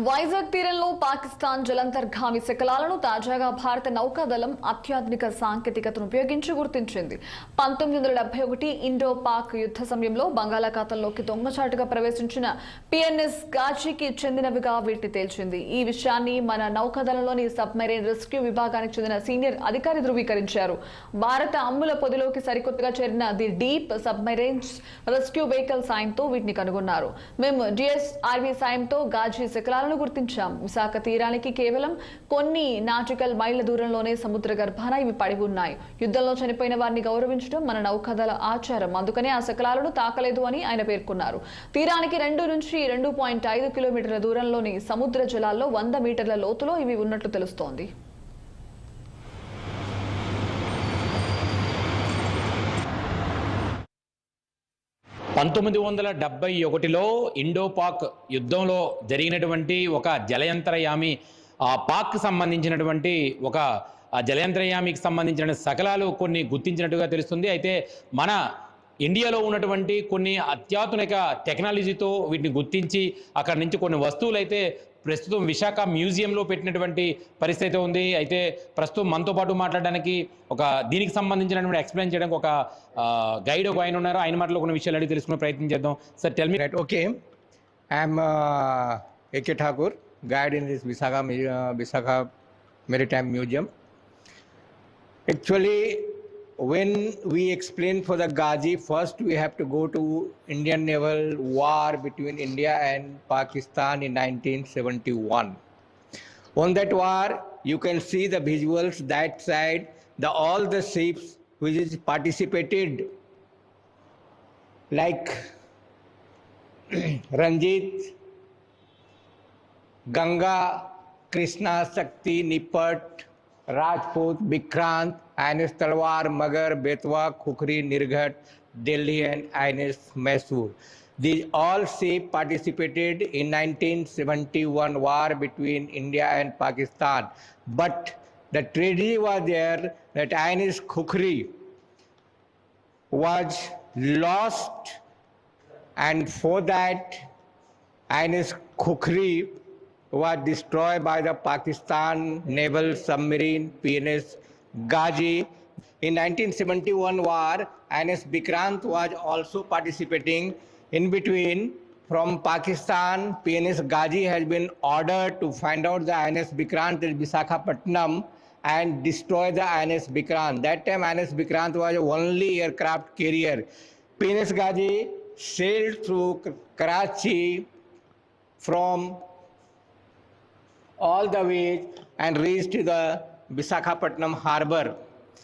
వైజాగ్ తీరంలో పాకిస్తాన్ జలంతర్గామి శకలాలను తాజాగా భారత నౌకాదళం అత్యాధునిక సాంకేతికతను ఉపయోగించి గుర్తించింది. 1971 ఇండో పాక్ యుద్ధ సమయంలో బంగాళాఖాతంలోకి దొంగచాటుగా ప్రవేశించిన పిఎన్ఎస్ గాజీకి చెందినవిగా వీటిని తేల్చింది. ఈ విషయాన్ని మన నౌకాదళంలోని సబ్మెరైన్ రెస్క్యూ విభాగానికి చెందిన సీనియర్ అధికారి ధృవీకరించారు. భారత అమ్ముల పొదిలోకి సరికొత్తగా చేరిన the deep submarines rescue vehicle సాయంతో వీటిని కనుగొన్నారు. మేము డిఎస్ఆర్వి సాయంతో గాజీ శకలాలను గుర్తించాం. విశాఖ తీరానికి కేవలం కొన్ని నాటికల్ మైళ్ల దూరంలోనే సముద్ర గర్భాన ఇవి పడి ఉన్నాయి. యుద్ధంలో చనిపోయిన వారిని గౌరవించడం మన నౌకాదళ ఆచారం. అందుకనే ఆ శకలాలను తాకలేదు అని ఆయన పేర్కొన్నారు. తీరానికి 2 నుంచి 2.5 కిలోమీటర్ల దూరంలోని సముద్ర జలాల్లో 100 మీటర్ల లోతులో ఇవి ఉన్నట్లు తెలుస్తోంది. లో ఇండో పాక్ యుద్ధంలో జరిగినటువంటి ఒక జలయంత్రయామి పాక్ సంబంధించినటువంటి ఒక జలయంత్రయామికి సంబంధించిన శకలాలు కొన్ని గుర్తించినట్టుగా తెలుస్తుంది. అయితే మన ఇండియాలో ఉన్నటువంటి కొన్ని అత్యాధునిక టెక్నాలజీతో వీటిని గుర్తించి అక్కడి నుంచి కొన్ని వస్తువులు అయితే ప్రస్తుతం విశాఖ మ్యూజియంలో పెట్టినటువంటి పరిస్థితి ఉంది. అయితే ప్రస్తుతం మనతో పాటు మాట్లాడడానికి ఒక దీనికి సంబంధించినటువంటి ఎక్స్ప్లెయిన్ చేయడానికి ఒక గైడ్ ఒక ఆయన ఉన్నారు. ఆయన మాటలో కొన్ని విషయాలు అడిగి తెలుసుకునే ప్రయత్నం చేద్దాం. Sir tell me. Okay, I'm AK Thakur, guide in this Visakha maritime museum. Actually, when we explain for the Ghazi, first we have to go to Indian naval war between India and Pakistan in 1971. On that war, you can see the visuals that side, all the ships which is participated, like Ranjit, Ganga, Krishna, Shakti, Nipat, Rajput, Vikrant, INS Talwar, Magar, Betwa, Khukhri, Nirghat, Delhi and INS Mysore. These all ships participated in 1971 war between India and Pakistan. But the tragedy was there that INS Khukhri was lost, and for that INS Khukhri was destroyed by the Pakistan naval submarine PNS Ghazi. In 1971 war, INS Vikrant was also participating. In between, from Pakistan, PNS Ghazi has been ordered to find out the INS Vikrant at Visakhapatnam and destroy the INS Vikrant. That time INS Vikrant was the only aircraft carrier. PNS Ghazi sailed through Karachi from all the way and reached to the Visakhapatnam harbor.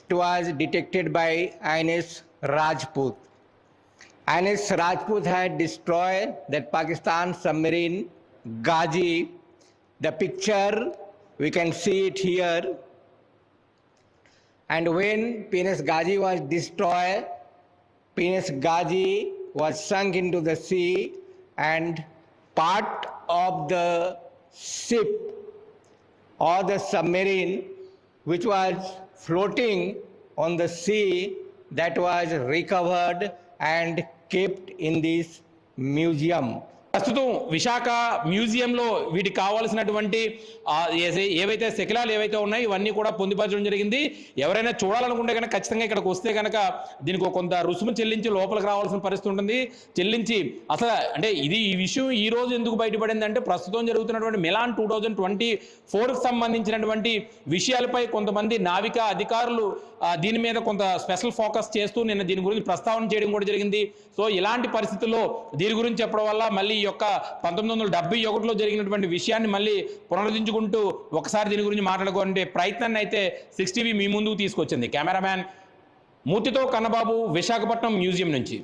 It was detected by INS Rajput. INS Rajput had destroyed that Pakistan submarine Ghazi. The picture, we can see it here. And when PNS Ghazi was destroyed, PNS Ghazi was sunk into the sea, and part of the ship or the submarine which was floating on the sea, that was recovered and kept in this museum. ప్రస్తుతం విశాఖ మ్యూజియంలో వీటికి కావాల్సినటువంటి ఏవైతే శకలాలు ఏవైతే ఉన్నాయో ఇవన్నీ కూడా పొందుపరచడం జరిగింది. ఎవరైనా చూడాలనుకుంటే కనుక ఖచ్చితంగా ఇక్కడికి వస్తే కనుక దీనికి కొంత రుసుము చెల్లించి లోపలికి రావాల్సిన పరిస్థితి ఉంటుంది. చెల్లించి అసలు అంటే ఈ విషయం ఈ రోజు ఎందుకు బయటపడింది అంటే ప్రస్తుతం జరుగుతున్నటువంటి మిలాన్ 2024కి సంబంధించినటువంటి విషయాలపై కొంతమంది నావికా అధికారులు దీని మీద కొంత స్పెషల్ ఫోకస్ చేస్తూ నిన్న దీని గురించి ప్రస్తావన చేయడం కూడా జరిగింది. సో ఇలాంటి పరిస్థితుల్లో దీని గురించి చెప్పడం వల్ల మళ్ళీ ఈ యొక్క 1971లో జరిగినటువంటి విషయాన్ని మళ్ళీ పునరుద్ధరించుకుంటూ ఒకసారి దీని గురించి మాట్లాడుకునే ప్రయత్నాన్ని అయితే 6 టీవీ మీ ముందుకు తీసుకొచ్చింది. కెమెరామ్యాన్ మూర్తితో కన్నబాబు, విశాఖపట్నం మ్యూజియం నుంచి.